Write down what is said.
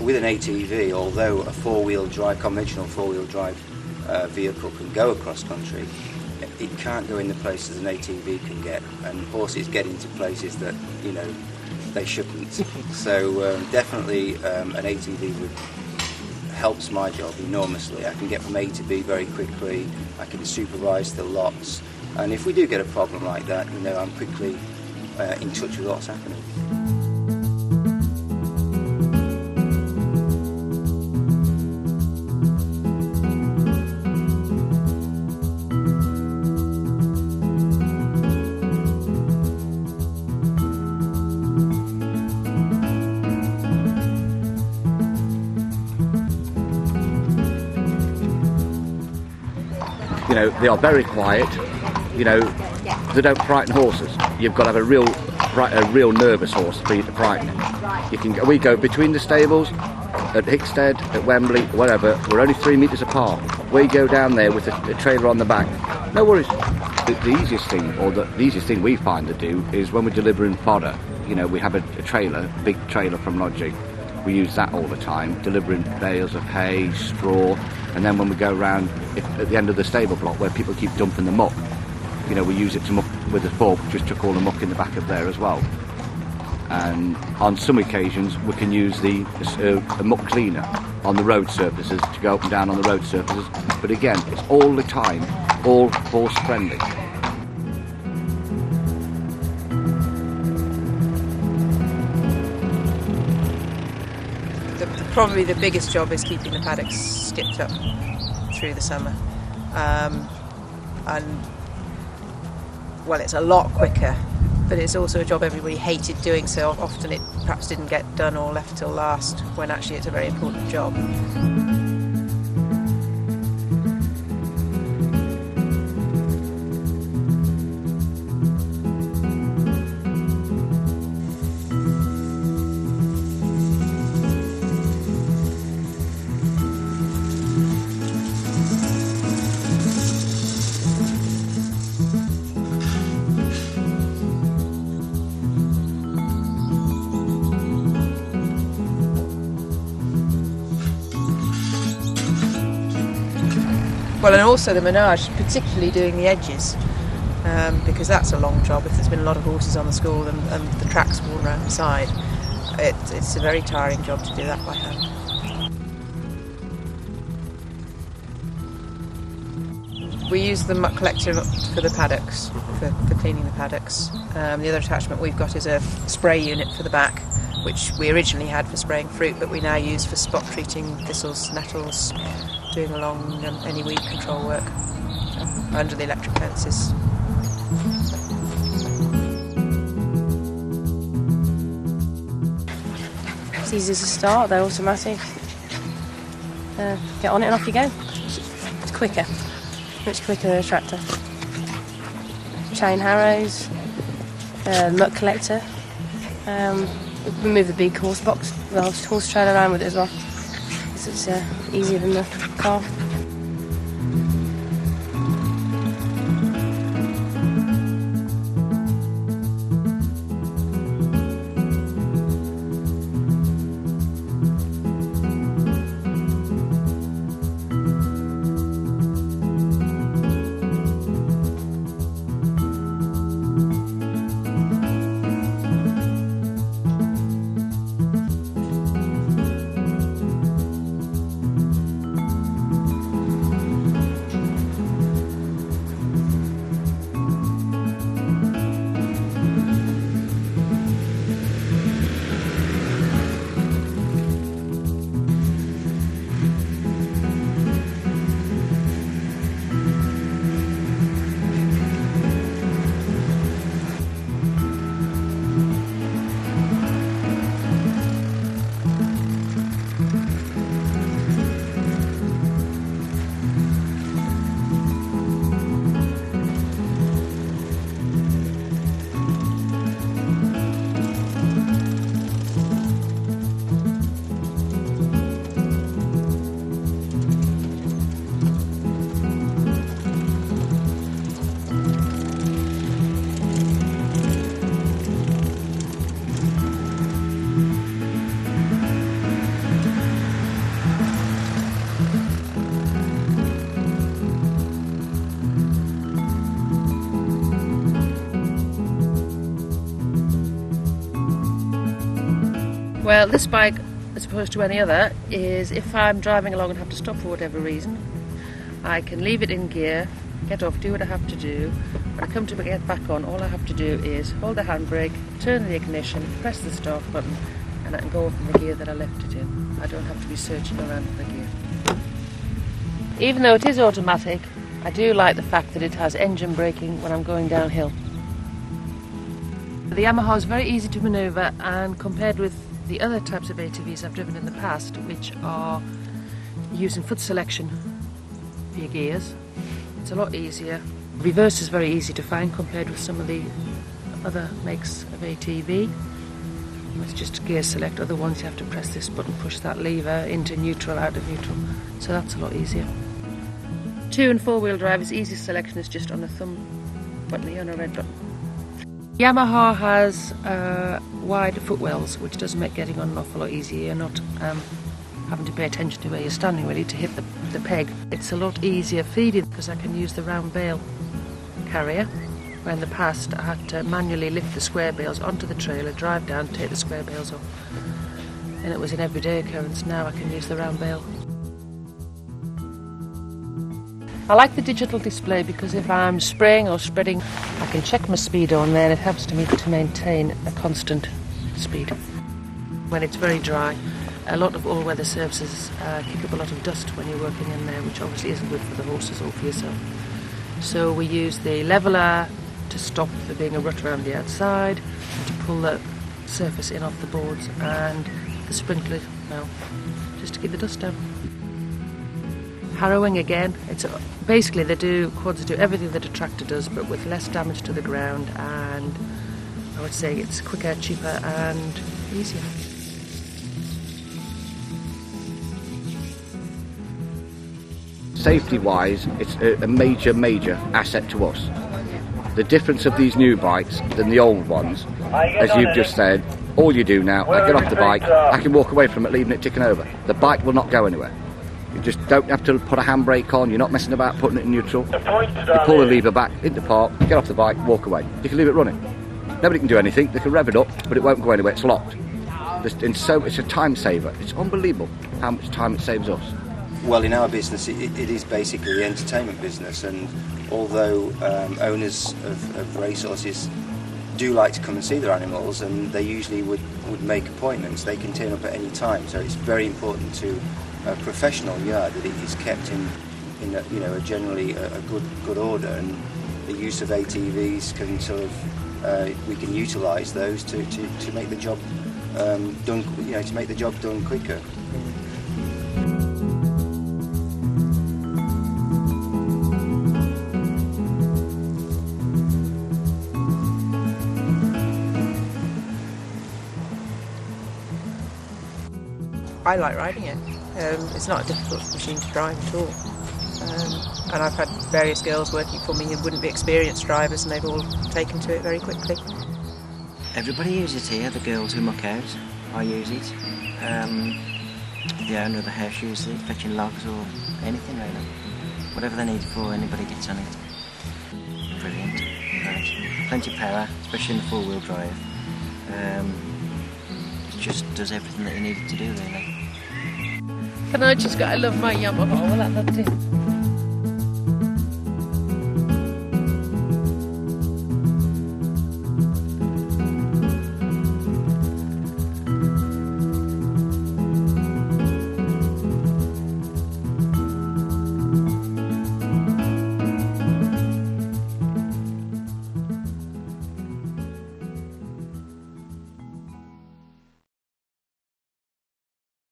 with an ATV, although a four-wheel drive, conventional four-wheel drive vehicle can go across country, it can't go in the places an ATV can get, and horses get into places that, you know, they shouldn't. So definitely an ATV helps my job enormously. I can get from A to B very quickly, I can supervise the lots, and if we do get a problem like that, you know, I'm quickly in touch with what's happening. You know, they are very quiet. You know, they don't frighten horses. You've got to have a real nervous horse for you to frighten. We go between the stables, at Hickstead, at Wembley, whatever. We're only 3 metres apart. We go down there with a trailer on the back. No worries. The easiest thing, or the easiest thing we find to do, is when we're delivering fodder. You know, we have a trailer, a big trailer from lodging. We use that all the time, delivering bales of hay, straw, and then when we go around at the end of the stable block where people keep dumping the muck, you know, we use it to muck with a fork, just chuck all the muck in the back of there as well. And on some occasions we can use a muck cleaner on the road surfaces to go up and down on the road surfaces, but again, it's all the time, all horse friendly. Probably the biggest job is keeping the paddocks skipped up through the summer, and well, it's a lot quicker, but it's also a job everybody hated doing, so often it perhaps didn't get done or left till last, when actually it's a very important job. Well, and also the menage, particularly doing the edges, because that's a long job. If there's been a lot of horses on the school and the track's worn around the side, it's a very tiring job to do that by hand. We use the muck collector for the paddocks, for cleaning the paddocks. The other attachment we've got is a spray unit for the back, which we originally had for spraying fruit, but we now use for spot treating thistles, nettles, doing along any weed control work under the electric fences. It's easy as a start, they're automatic. Get on it and off you go. It's quicker, much quicker than a tractor. Chain harrows, muck collector. We move the big horse box, the horse trailer around with it as well. It's easier than the car. Well, this bike, as opposed to any other, is if I'm driving along and have to stop for whatever reason, I can leave it in gear, get off, do what I have to do. When I come to get back on, all I have to do is hold the handbrake, turn the ignition, press the start button, and I can go off in the gear that I left it in. I don't have to be searching around for the gear. Even though it is automatic, I do like the fact that it has engine braking when I'm going downhill. The Yamaha is very easy to manoeuvre, and compared with the other types of ATVs I've driven in the past, which are using foot selection for your gears, it's a lot easier. Reverse is very easy to find compared with some of the other makes of ATV. It's just gear select. Other ones you have to press this button, push that lever into neutral, out of neutral, so that's a lot easier. 2- and 4-wheel drive is easy selection, is just on a thumb button here, on a red button. Yamaha has wide footwells, which does make getting on an awful lot easier. You're not having to pay attention to where you're standing really to hit the peg. It's a lot easier feeding because I can use the round bale carrier, where in the past I had to manually lift the square bales onto the trailer, drive down, take the square bales off, and it was an everyday occurrence. Now I can use the round bale. I like the digital display because if I'm spraying or spreading, I can check my speed on there, and it helps me to maintain a constant speed. When it's very dry, a lot of all-weather surfaces kick up a lot of dust when you're working in there, which obviously isn't good for the horses or for yourself. So we use the leveller to stop there being a rut around the outside, to pull the surface in off the boards, and the sprinkler, well, just to keep the dust down. Harrowing again, it's basically quads do everything that a tractor does, but with less damage to the ground, and I would say it's quicker, cheaper and easier. Safety wise, it's a major asset to us. The difference of these new bikes than the old ones, as you've just said, all you do now, I get off the bike, I can walk away from it leaving it ticking over. The bike will not go anywhere. You just don't have to put a handbrake on, you're not messing about putting it in neutral. You pull the lever back into park, get off the bike, walk away. You can leave it running. Nobody can do anything, they can rev it up, but it won't go anywhere, it's locked. It's a time saver. It's unbelievable how much time it saves us. Well, in our business, it is basically the entertainment business, and although owners of racehorses do like to come and see their animals, and they usually would make appointments, they can turn up at any time. So it's very important to a professional yard that it is kept in a generally a good order, and the use of ATVs can sort of we can utilise those to make the job done, to make the job done quicker. I like riding it. It's not a difficult machine to drive at all. And I've had various girls working for me who wouldn't be experienced drivers, and they've all taken to it very quickly. Everybody uses it here. The girls who muck out, I use it. The owner of the house uses it, fetching logs or anything really. Whatever they need it for, anybody gets on it. Brilliant. Right. Plenty of power, especially in the 4-wheel drive. It just does everything that you need it to do really. Can I just go, I love my Yamaha, well that's it.